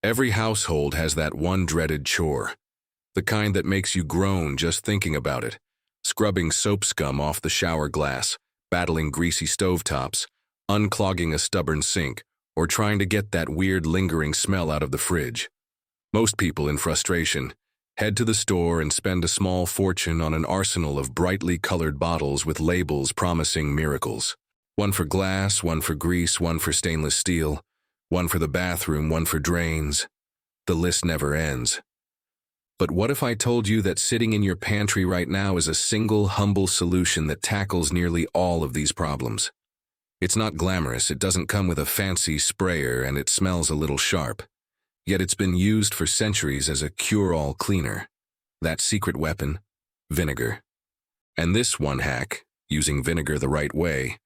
Every household has that one dreaded chore, the kind that makes you groan just thinking about it. Scrubbing soap scum off the shower glass, battling greasy stovetops, unclogging a stubborn sink, or trying to get that weird lingering smell out of the fridge. Most people, in frustration, head to the store and spend a small fortune on an arsenal of brightly colored bottles with labels promising miracles. One for glass, one for grease, one for stainless steel, one for the bathroom, one for drains. The list never ends. But what if I told you that sitting in your pantry right now is a single, humble solution that tackles nearly all of these problems? It's not glamorous, it doesn't come with a fancy sprayer, and it smells a little sharp. Yet it's been used for centuries as a cure-all cleaner. That secret weapon, vinegar. And this one hack, using vinegar the right way,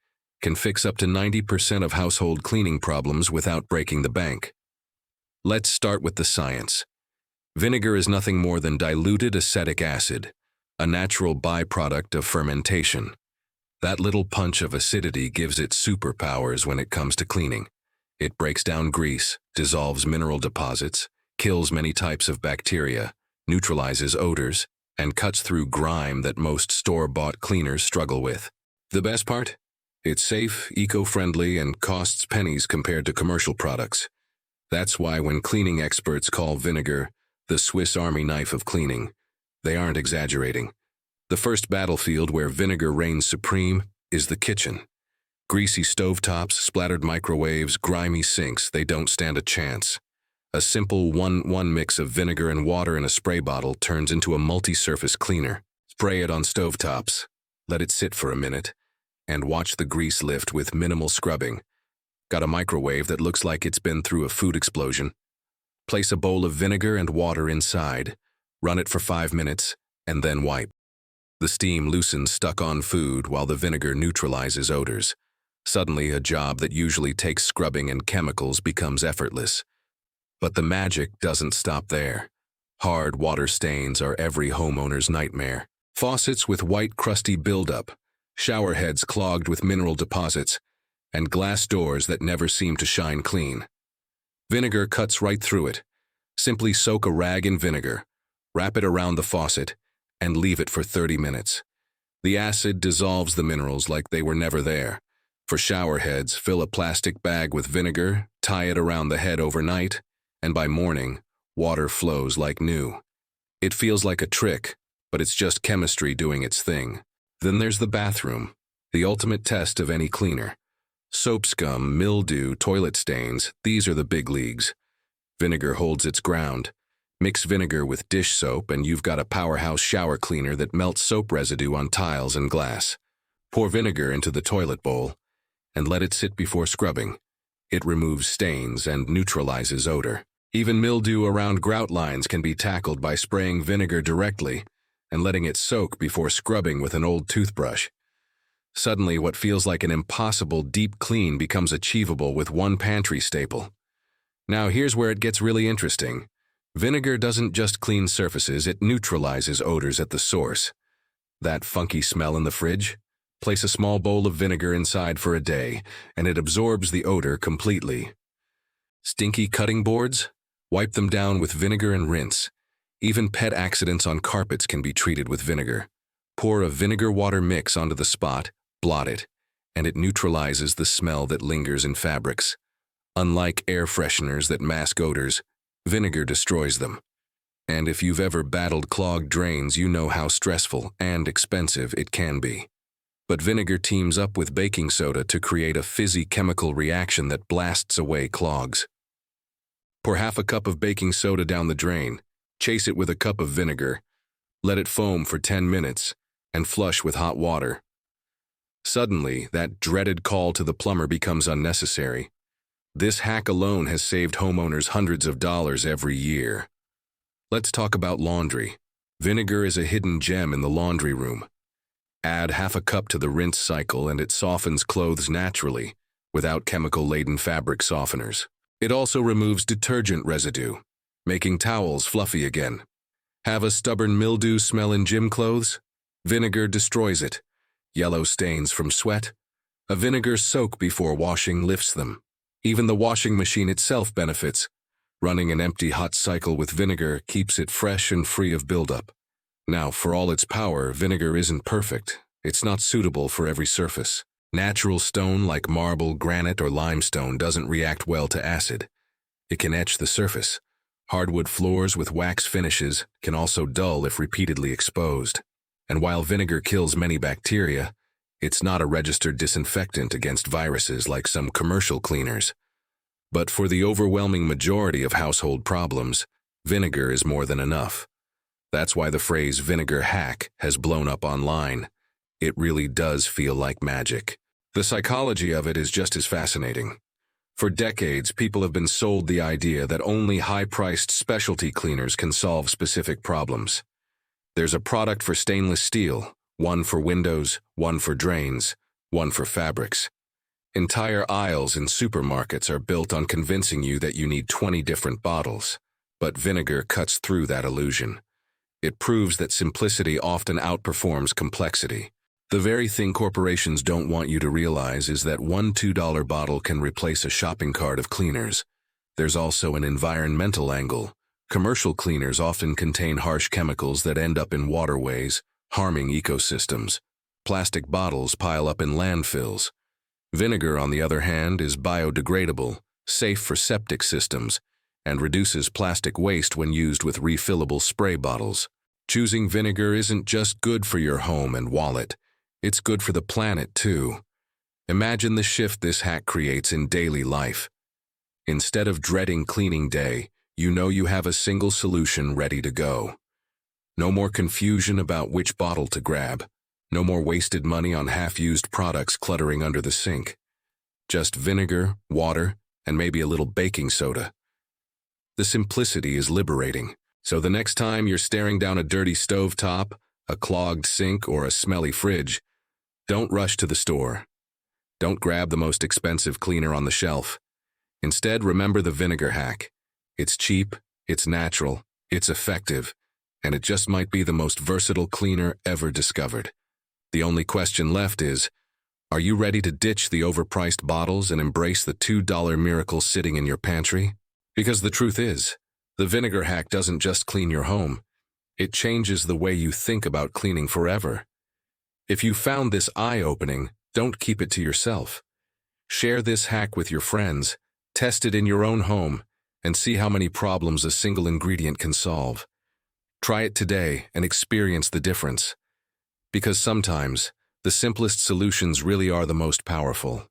can fix up to 90% of household cleaning problems without breaking the bank. Let's start with the science. Vinegar is nothing more than diluted acetic acid, a natural byproduct of fermentation. That little punch of acidity gives it superpowers when it comes to cleaning. It breaks down grease, dissolves mineral deposits, kills many types of bacteria, neutralizes odors, and cuts through grime that most store-bought cleaners struggle with. The best part? It's safe, eco-friendly, and costs pennies compared to commercial products. That's why when cleaning experts call vinegar the Swiss Army knife of cleaning, they aren't exaggerating. The first battlefield where vinegar reigns supreme is the kitchen. Greasy stovetops, splattered microwaves, grimy sinks, they don't stand a chance. A simple 1-1 mix of vinegar and water in a spray bottle turns into a multi-surface cleaner. Spray it on stovetops, let it sit for a minute, and watch the grease lift with minimal scrubbing. Got a microwave that looks like it's been through a food explosion? Place a bowl of vinegar and water inside, run it for 5 minutes, and then wipe. The steam loosens stuck-on food while the vinegar neutralizes odors. Suddenly, a job that usually takes scrubbing and chemicals becomes effortless. But the magic doesn't stop there. Hard water stains are every homeowner's nightmare. Faucets with white, crusty buildup, shower heads clogged with mineral deposits, and glass doors that never seem to shine clean. Vinegar cuts right through it. Simply soak a rag in vinegar, wrap it around the faucet, and leave it for 30 minutes. The acid dissolves the minerals like they were never there. For shower heads, fill a plastic bag with vinegar, tie it around the head overnight, and by morning, water flows like new. It feels like a trick, but it's just chemistry doing its thing. Then there's the bathroom, the ultimate test of any cleaner. Soap scum, mildew, toilet stains, these are the big leagues. Vinegar holds its ground. Mix vinegar with dish soap and you've got a powerhouse shower cleaner that melts soap residue on tiles and glass. Pour vinegar into the toilet bowl and let it sit before scrubbing. It removes stains and neutralizes odor. Even mildew around grout lines can be tackled by spraying vinegar directly and letting it soak before scrubbing with an old toothbrush. Suddenly, what feels like an impossible deep clean becomes achievable with one pantry staple. Now here's where it gets really interesting. Vinegar doesn't just clean surfaces, it neutralizes odors at the source. That funky smell in the fridge? Place a small bowl of vinegar inside for a day, and it absorbs the odor completely. Stinky cutting boards? Wipe them down with vinegar and rinse. Even pet accidents on carpets can be treated with vinegar. Pour a vinegar-water mix onto the spot, blot it, and it neutralizes the smell that lingers in fabrics. Unlike air fresheners that mask odors, vinegar destroys them. And if you've ever battled clogged drains, you know how stressful and expensive it can be. But vinegar teams up with baking soda to create a fizzy chemical reaction that blasts away clogs. Pour half a cup of baking soda down the drain, chase it with a cup of vinegar, let it foam for 10 minutes, and flush with hot water. Suddenly, that dreaded call to the plumber becomes unnecessary. This hack alone has saved homeowners hundreds of dollars every year. Let's talk about laundry. Vinegar is a hidden gem in the laundry room. Add half a cup to the rinse cycle and it softens clothes naturally, without chemical-laden fabric softeners. It also removes detergent residue, making towels fluffy again. Have a stubborn mildew smell in gym clothes? Vinegar destroys it. Yellow stains from sweat? A vinegar soak before washing lifts them. Even the washing machine itself benefits. Running an empty hot cycle with vinegar keeps it fresh and free of buildup. Now, for all its power, vinegar isn't perfect. It's not suitable for every surface. Natural stone like marble, granite, or limestone doesn't react well to acid. It can etch the surface. Hardwood floors with wax finishes can also dull if repeatedly exposed. And while vinegar kills many bacteria, it's not a registered disinfectant against viruses like some commercial cleaners. But for the overwhelming majority of household problems, vinegar is more than enough. That's why the phrase vinegar hack has blown up online. It really does feel like magic. The psychology of it is just as fascinating. For decades, people have been sold the idea that only high-priced specialty cleaners can solve specific problems. There's a product for stainless steel, one for windows, one for drains, one for fabrics. Entire aisles in supermarkets are built on convincing you that you need 20 different bottles. But vinegar cuts through that illusion. It proves that simplicity often outperforms complexity. The very thing corporations don't want you to realize is that one $2 bottle can replace a shopping cart of cleaners. There's also an environmental angle. Commercial cleaners often contain harsh chemicals that end up in waterways, harming ecosystems. Plastic bottles pile up in landfills. Vinegar, on the other hand, is biodegradable, safe for septic systems, and reduces plastic waste when used with refillable spray bottles. Choosing vinegar isn't just good for your home and wallet, it's good for the planet too. Imagine the shift this hack creates in daily life. Instead of dreading cleaning day, you know you have a single solution ready to go. No more confusion about which bottle to grab. No more wasted money on half-used products cluttering under the sink. Just vinegar, water, and maybe a little baking soda. The simplicity is liberating. So the next time you're staring down a dirty stovetop, a clogged sink, or a smelly fridge, don't rush to the store. Don't grab the most expensive cleaner on the shelf. Instead, remember the vinegar hack. It's cheap, it's natural, it's effective, and it just might be the most versatile cleaner ever discovered. The only question left is, are you ready to ditch the overpriced bottles and embrace the $2 miracle sitting in your pantry? Because the truth is, the vinegar hack doesn't just clean your home. It changes the way you think about cleaning forever. If you found this eye-opening, don't keep it to yourself. Share this hack with your friends, test it in your own home, and see how many problems a single ingredient can solve. Try it today and experience the difference. Because sometimes, the simplest solutions really are the most powerful.